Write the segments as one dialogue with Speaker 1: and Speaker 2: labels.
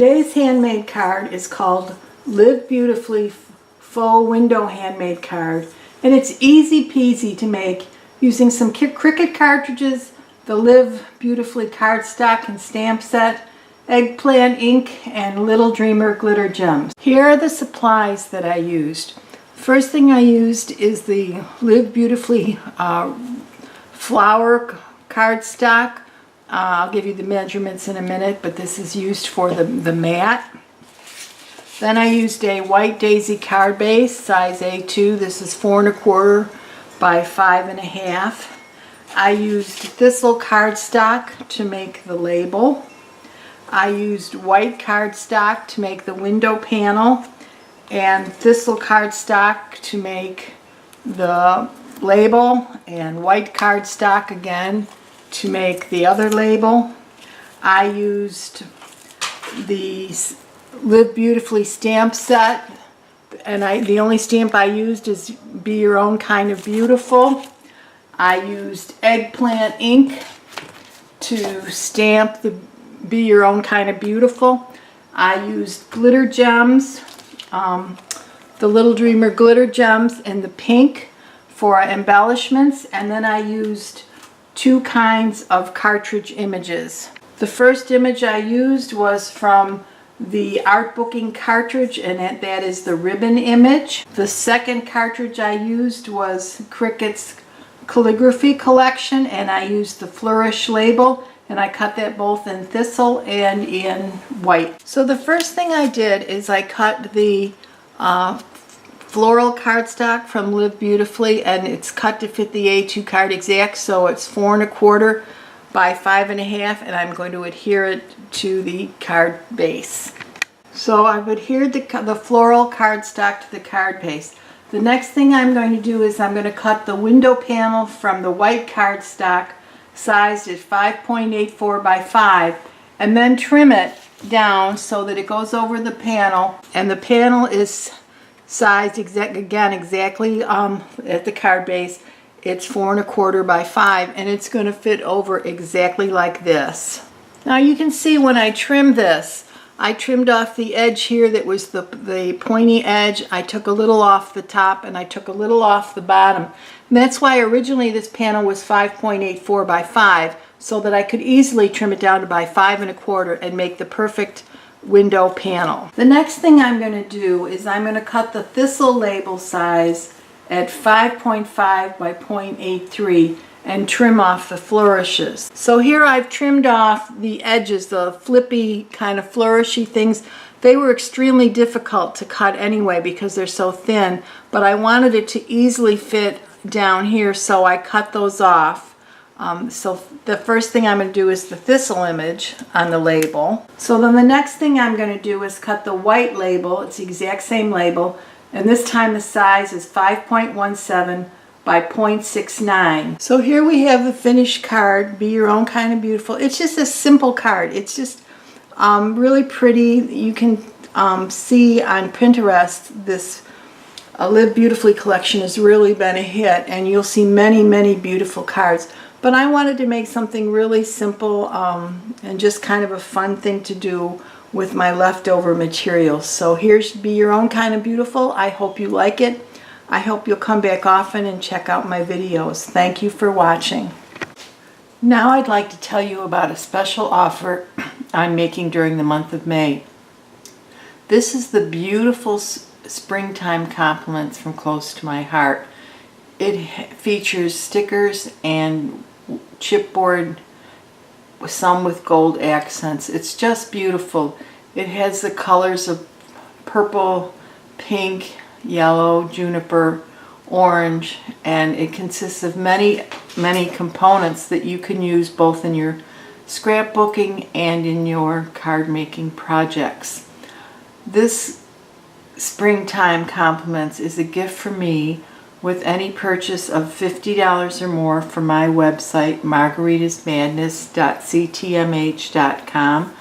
Speaker 1: Today's handmade card is called Live Beautifully Faux Window Handmade Card, and it's easy peasy to make using some Cricut cartridges, the Live Beautifully cardstock and stamp set, eggplant ink, and Little Dreamer glitter gems. Here are the supplies that I used. First thing I used is the Live Beautifully flower cardstock. I'll give you the measurements in a minute, but this is used for the mat. Then I used a white daisy card base, size A2. This is 4 1/4 by 5 1/2. I used thistle cardstock to make the label. I used white cardstock to make the window panel, and thistle cardstock to make the label, and white cardstock again to make the other label. I used the Live Beautifully stamp set, and the only stamp I used is Be Your Own Kind of Beautiful. I used eggplant ink to stamp the Be Your Own Kind of Beautiful. I used glitter gems, the Little Dreamer glitter gems in the pink for embellishments, and then I used 2 kinds of cartridge images. The first image I used was from the art booking cartridge, and that is the ribbon image. The second cartridge I used was Cricut's calligraphy collection, and I used the flourish label, and I cut that both in thistle and in white. So the first thing I did is I cut the floral cardstock from Live Beautifully, and it's cut to fit the A2 card exact, so it's 4 1/4 by 5 1/2, and I'm going to adhere it to the card base. So I've adhered the floral cardstock to the card base. The next thing I'm going to do is I'm going to cut the window panel from the white cardstock, sized at 5.84 by 5, and then trim it down so that it goes over the panel, and the panel is sized exactly at the card base. It's 4 1/4 by 5, and it's going to fit over exactly like this. Now you can see when I trim this, I trimmed off the edge here that was the pointy edge. I took a little off the top, and I took a little off the bottom. And that's why originally this panel was 5.84 by 5, so that I could easily trim it down to by 5 1/4 and make the perfect window panel. The next thing I'm going to do is I'm going to cut the thistle label size at 5.5 by 0.83 and trim off the flourishes. So here I've trimmed off the edges, the flippy kind of flourishy things. They were extremely difficult to cut anyway because they're so thin, but I wanted it to easily fit down here, so I cut those off. So the first thing I'm going to do is the thistle image on the label. So then the next thing I'm going to do is cut the white label. It's the exact same label, and this time the size is 5.17 by 0.69. So here we have the finished card, Be Your Own Kind of Beautiful. It's just a simple card. It's just really pretty. You can see on Pinterest this Live Beautifully collection has really been a hit, and you'll see many beautiful cards. But I wanted to make something really simple and just kind of a fun thing to do with my leftover materials. So here's Be Your Own Kind of Beautiful. I hope you like it. I hope you'll come back often and check out my videos. Thank you for watching. Now I'd like to tell you about a special offer I'm making during the month of May. This is the beautiful springtime compliments from Close to My Heart. It features stickers and chipboard, some with gold accents. It's just beautiful. It has the colors of purple, pink, yellow, juniper, orange, and it consists of many components that you can use both in your scrapbooking and in your card making projects. This springtime compliments is a gift for me with any purchase of $50 or more from my website, margaritasmadness.ctmh.com.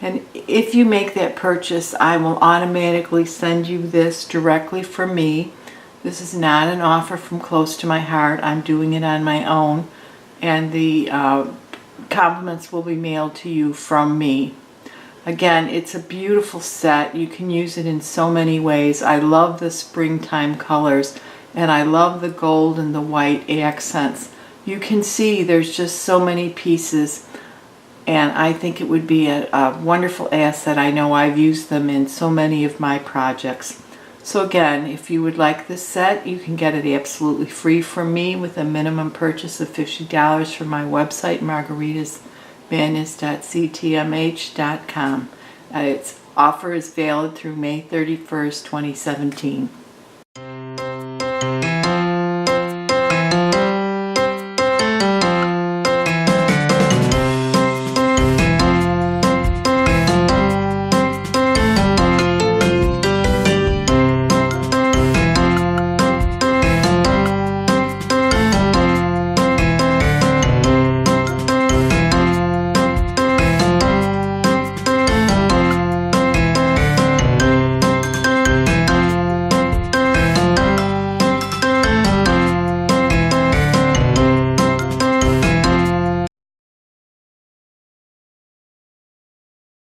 Speaker 1: And if you make that purchase, I will automatically send you this directly from me. This is not an offer from Close to My Heart. I'm doing it on my own, and the compliments will be mailed to you from me. Again, it's a beautiful set. You can use it in so many ways. I love the springtime colors, and I love the gold and the white accents. You can see there's just so many pieces, and I think it would be a wonderful asset. I know I've used them in so many of my projects. So again, if you would like this set, you can get it absolutely free from me with a minimum purchase of $50 from my website, margaritasbanyas.ctmh.com. Its offer is valid through May 31st, 2017.